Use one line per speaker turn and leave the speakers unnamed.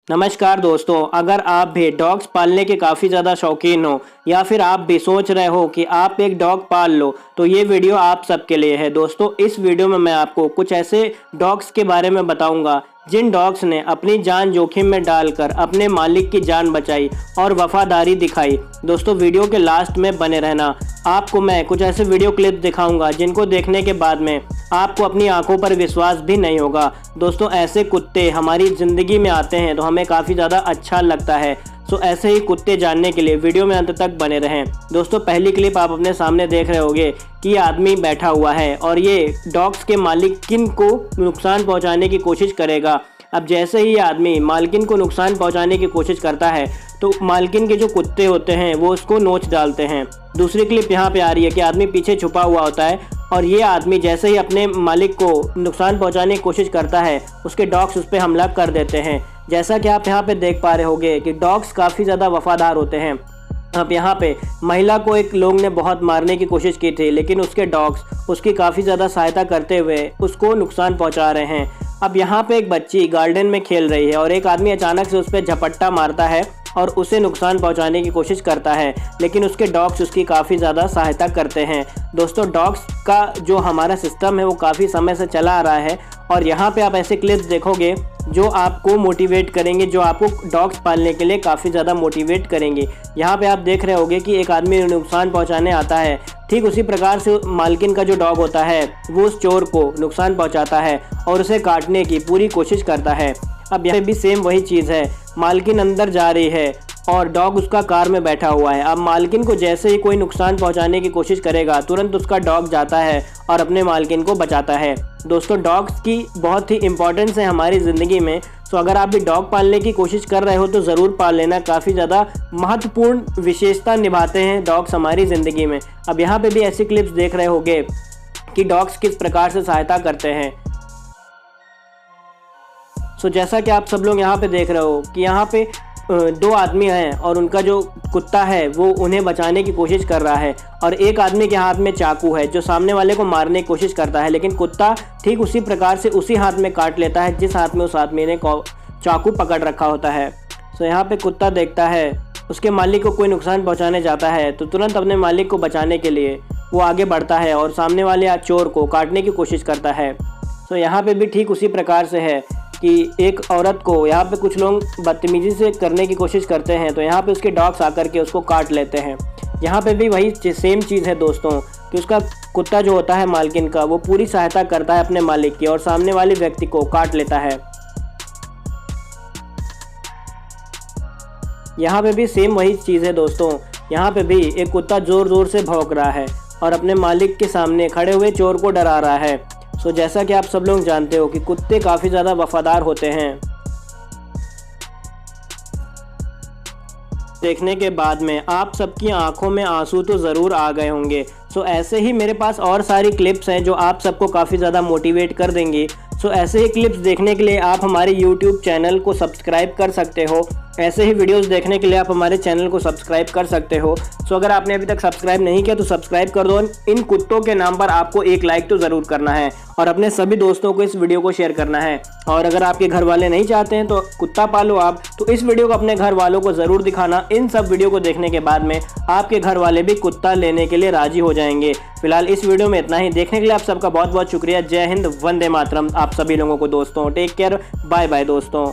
नमस्कार दोस्तों, अगर आप भी डॉग्स पालने के काफ़ी ज़्यादा शौकीन हो या फिर आप भी सोच रहे हो कि आप एक डॉग पाल लो तो ये वीडियो आप सबके लिए है। दोस्तों, इस वीडियो में मैं आपको कुछ ऐसे डॉग्स के बारे में बताऊंगा जिन डॉग्स ने अपनी जान जोखिम में डालकर अपने मालिक की जान बचाई और वफादारी दिखाई। दोस्तों, वीडियो के लास्ट में बने रहना। आपको मैं कुछ ऐसे वीडियो क्लिप दिखाऊंगा जिनको देखने के बाद में आपको अपनी आंखों पर विश्वास भी नहीं होगा। दोस्तों, ऐसे कुत्ते हमारी ज़िंदगी में आते हैं तो हमें काफ़ी ज़्यादा अच्छा लगता है। सो ऐसे ही कुत्ते जानने के लिए वीडियो में अंत तक बने रहें। दोस्तों, पहली क्लिप आप अपने सामने देख रहे होंगे कि आदमी बैठा हुआ है और ये डॉग्स के मालिकिन को नुकसान पहुंचाने की कोशिश करेगा। अब जैसे ही आदमी मालकिन को नुकसान पहुंचाने की कोशिश करता है तो मालकिन के जो कुत्ते होते हैं वो उसको नोच डालते हैं। दूसरी क्लिप यहाँ पे आ रही है कि आदमी पीछे छुपा हुआ होता है और ये आदमी जैसे ही अपने मालिक को नुकसान पहुंचाने की कोशिश करता है उसके डॉग्स उस पर हमला कर देते हैं। जैसा कि आप यहाँ पे देख पा रहे होंगे कि डॉग्स काफ़ी ज़्यादा वफादार होते हैं। अब यहाँ पे महिला को एक लोग ने बहुत मारने की कोशिश की थी, लेकिन उसके डॉग्स उसकी काफ़ी ज़्यादा सहायता करते हुए उसको नुकसान पहुँचा रहे हैं। अब यहाँ पे एक बच्ची गार्डन में खेल रही है और एक आदमी अचानक से उस पर झपट्टा मारता है और उसे नुकसान पहुंचाने की कोशिश करता है, लेकिन उसके डॉग्स उसकी काफ़ी ज़्यादा सहायता करते हैं। दोस्तों, डॉग्स का जो हमारा सिस्टम है वो काफ़ी समय से चला आ रहा है और यहाँ पे आप ऐसे क्लिप्स देखोगे जो आपको मोटिवेट करेंगे, जो आपको डॉग्स पालने के लिए काफ़ी ज़्यादा मोटिवेट करेंगे। यहाँ पे आप देख रहे होंगे कि एक आदमी नुकसान पहुँचाने आता है, ठीक उसी प्रकार से मालकिन का जो डॉग होता है वो उस चोर को नुकसान पहुँचाता है और उसे काटने की पूरी कोशिश करता है। अब यहाँ भी सेम वही चीज़ है, मालकिन अंदर जा रही है और डॉग उसका कार में बैठा हुआ है। अब मालकिन को जैसे ही कोई नुकसान पहुंचाने की कोशिश करेगा तुरंत उसका डॉग जाता है और अपने मालकिन को बचाता है। दोस्तों, डॉग्स की बहुत ही इंपॉर्टेंस है हमारी ज़िंदगी में। सो अगर आप भी डॉग पालने की कोशिश कर रहे हो तो ज़रूर पाल लेना, काफ़ी ज़्यादा महत्वपूर्ण विशेषता निभाते हैं डॉग्स हमारी ज़िंदगी में। अब यहाँ पर भी ऐसी क्लिप्स देख रहे होंगे कि डॉग्स किस प्रकार से सहायता करते हैं। सो जैसा कि आप सब लोग यहाँ पे देख रहे हो कि यहाँ पे दो आदमी हैं और उनका जो कुत्ता है वो उन्हें बचाने की कोशिश कर रहा है और एक आदमी के हाथ में चाकू है जो सामने वाले को मारने की कोशिश करता है, लेकिन कुत्ता ठीक उसी प्रकार से उसी हाथ में काट लेता है जिस हाथ में उस आदमी ने चाकू पकड़ रखा होता है। सो यहाँ पे कुत्ता देखता है उसके मालिक को कोई नुकसान पहुँचाने जाता है तो तुरंत अपने मालिक को बचाने के लिए वो आगे बढ़ता है और सामने वाले चोर को काटने की कोशिश करता है। सो यहाँ पे भी ठीक उसी प्रकार से है कि एक औरत को यहाँ पे कुछ लोग बदतमीजी से करने की कोशिश करते हैं तो यहाँ पे उसके डॉग्स आकर के उसको काट लेते हैं। यहाँ पे भी वही सेम चीज़ है दोस्तों कि उसका कुत्ता जो होता है मालकिन का वो पूरी सहायता करता है अपने मालिक की और सामने वाले व्यक्ति को काट लेता है। यहाँ पे भी सेम वही चीज़ है दोस्तों। यहाँ पे भी एक कुत्ता ज़ोर ज़ोर से भौंक रहा है और अपने मालिक के सामने खड़े हुए चोर को डरा रहा है। सो जैसा कि आप सब लोग जानते हो कि कुत्ते काफ़ी ज़्यादा वफादार होते हैं। देखने के बाद में आप सबकी आंखों में आंसू तो ज़रूर आ गए होंगे। सो ऐसे ही मेरे पास और सारी क्लिप्स हैं जो आप सबको काफ़ी ज़्यादा मोटिवेट कर देंगी। सो ऐसे ही क्लिप्स देखने के लिए आप हमारे YouTube चैनल को सब्सक्राइब कर सकते हो। ऐसे ही वीडियोस देखने के लिए आप हमारे चैनल को सब्सक्राइब कर सकते हो। सो अगर आपने अभी तक सब्सक्राइब नहीं किया तो सब्सक्राइब कर दो। इन कुत्तों के नाम पर आपको एक लाइक तो ज़रूर करना है और अपने सभी दोस्तों को इस वीडियो को शेयर करना है। और अगर आपके घर वाले नहीं चाहते हैं तो कुत्ता पालो आप, तो इस वीडियो को अपने घर वालों को ज़रूर दिखाना। इन सब वीडियो को देखने के बाद में आपके घर वाले भी कुत्ता लेने के लिए राज़ी हो जाएंगे। फिलहाल इस वीडियो में इतना ही। देखने के लिए आप सबका बहुत बहुत शुक्रिया। जय हिंद, वंदे मातरम आप सभी लोगों को दोस्तों। टेक केयर, बाय बाय दोस्तों।